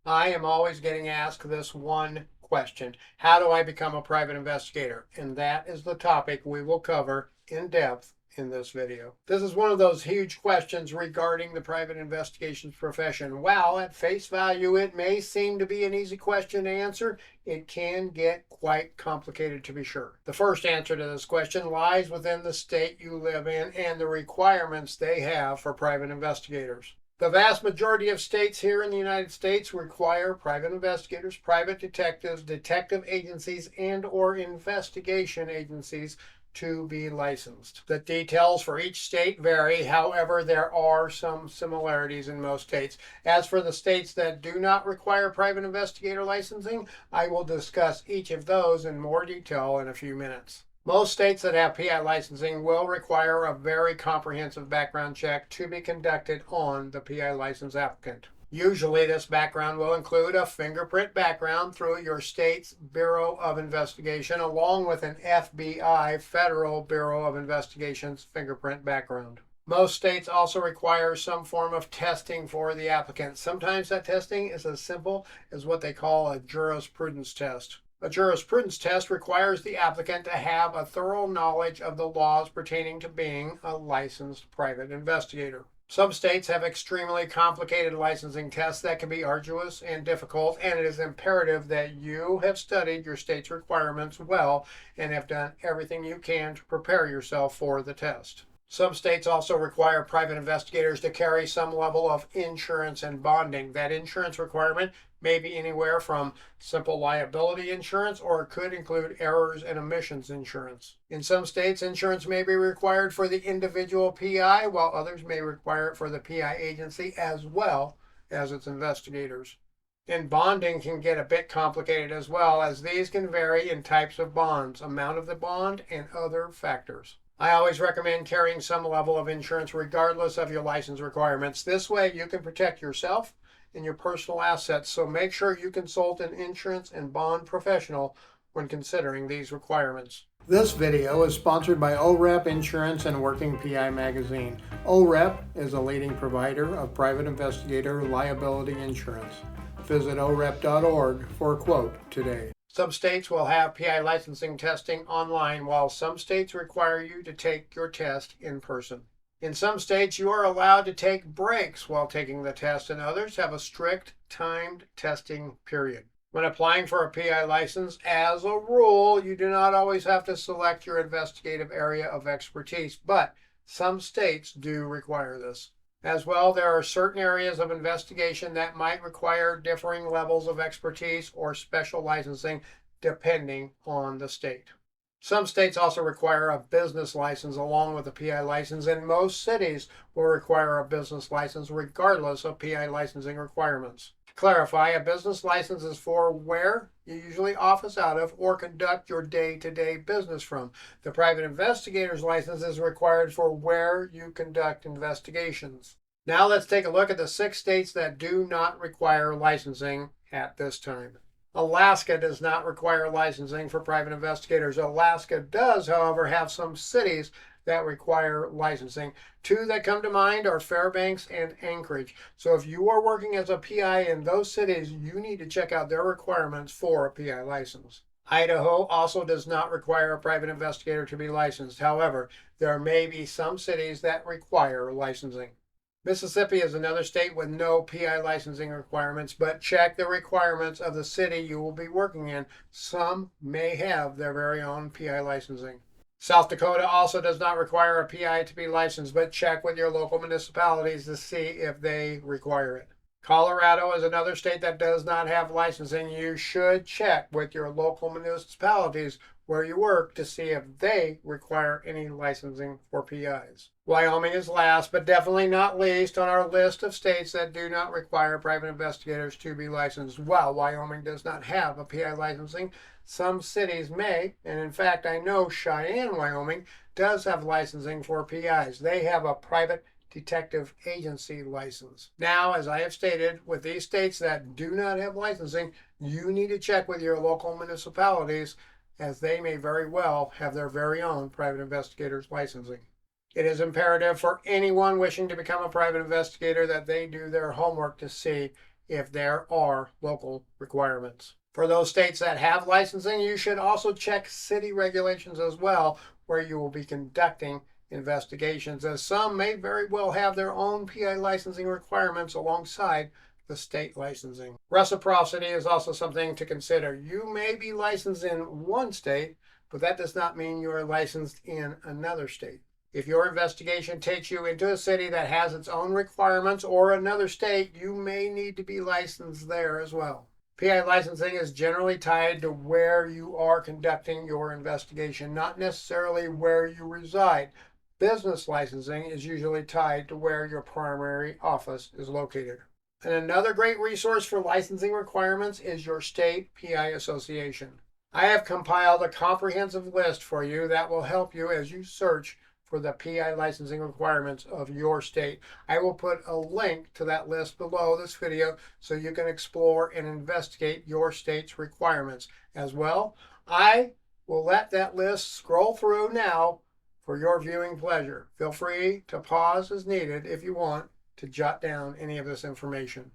I am always getting asked this one question. How do I become a private investigator? And that is the topic we will cover in depth in this video. This is one of those huge questions regarding the private investigations profession. While at face value it may seem to be an easy question to answer, it can get quite complicated to be sure. The first answer to this question lies within the state you live in and the requirements they have for private investigators. The vast majority of states here in the United States require private investigators, private detectives, detective agencies, and or investigation agencies to be licensed. The details for each state vary. However, there are some similarities in most states. As for the states that do not require private investigator licensing, I will discuss each of those in more detail in a few minutes. Most states that have PI licensing will require a very comprehensive background check to be conducted on the PI license applicant. Usually this background will include a fingerprint background through your state's Bureau of Investigation along with an FBI, Federal Bureau of Investigation's fingerprint background. Most states also require some form of testing for the applicant. Sometimes that testing is as simple as what they call a jurisprudence test. A jurisprudence test requires the applicant to have a thorough knowledge of the laws pertaining to being a licensed private investigator. Some states have extremely complicated licensing tests that can be arduous and difficult, and it is imperative that you have studied your state's requirements well and have done everything you can to prepare yourself for the test. Some states also require private investigators to carry some level of insurance and bonding. That insurance requirement may be anywhere from simple liability insurance or it could include errors and omissions insurance. In some states, insurance may be required for the individual PI, while others may require it for the PI agency as well as its investigators. And bonding can get a bit complicated as well, as these can vary in types of bonds, amount of the bond, and other factors. I always recommend carrying some level of insurance regardless of your license requirements. This way you can protect yourself and your personal assets, so make sure you consult an insurance and bond professional when considering these requirements. This video is sponsored by OREP Insurance and Working PI Magazine. OREP is a leading provider of private investigator liability insurance. Visit orep.org for a quote today. Some states will have PI licensing testing online, while some states require you to take your test in person. In some states, you are allowed to take breaks while taking the test, and others have a strict timed testing period. When applying for a PI license, as a rule, you do not always have to select your investigative area of expertise, but some states do require this. As well, there are certain areas of investigation that might require differing levels of expertise or special licensing depending on the state. Some states also require a business license along with a PI license, and most cities will require a business license regardless of PI licensing requirements. To clarify, a business license is for where you usually office out of or conduct your day-to-day business from. The private investigator's license is required for where you conduct investigations. Now let's take a look at the 6 states that do not require licensing at this time. Alaska does not require licensing for private investigators. Alaska does, however, have some cities that require licensing. 2 that come to mind are Fairbanks and Anchorage. So if you are working as a PI in those cities, you need to check out their requirements for a PI license. Idaho also does not require a private investigator to be licensed. However, there may be some cities that require licensing. Mississippi is another state with no PI licensing requirements, but check the requirements of the city you will be working in. Some may have their very own PI licensing. South Dakota also does not require a PI to be licensed, but check with your local municipalities to see if they require it. Colorado is another state that does not have licensing. You should check with your local municipalities where you work to see if they require any licensing for PIs. Wyoming is last, but definitely not least on our list of states that do not require private investigators to be licensed. While Wyoming does not have a PI licensing, some cities may, and in fact I know Cheyenne, Wyoming does have licensing for PIs. They have a private detective agency license. Now, as I have stated, with these states that do not have licensing, you need to check with your local municipalities, as they may very well have their very own private investigators licensing. It is imperative for anyone wishing to become a private investigator that they do their homework to see if there are local requirements. For those states that have licensing, you should also check city regulations as well, where you will be conducting investigations, as some may very well have their own PI licensing requirements alongside the state licensing. Reciprocity is also something to consider. You may be licensed in one state, but that does not mean you are licensed in another state. If your investigation takes you into a city that has its own requirements or another state, you may need to be licensed there as well. PI licensing is generally tied to where you are conducting your investigation, not necessarily where you reside. Business licensing is usually tied to where your primary office is located. And another great resource for licensing requirements is your state PI association. I have compiled a comprehensive list for you that will help you as you search for the PI licensing requirements of your state. I will put a link to that list below this video so you can explore and investigate your state's requirements. As well, I will let that list scroll through now for your viewing pleasure. Feel free to pause as needed if you want to jot down any of this information.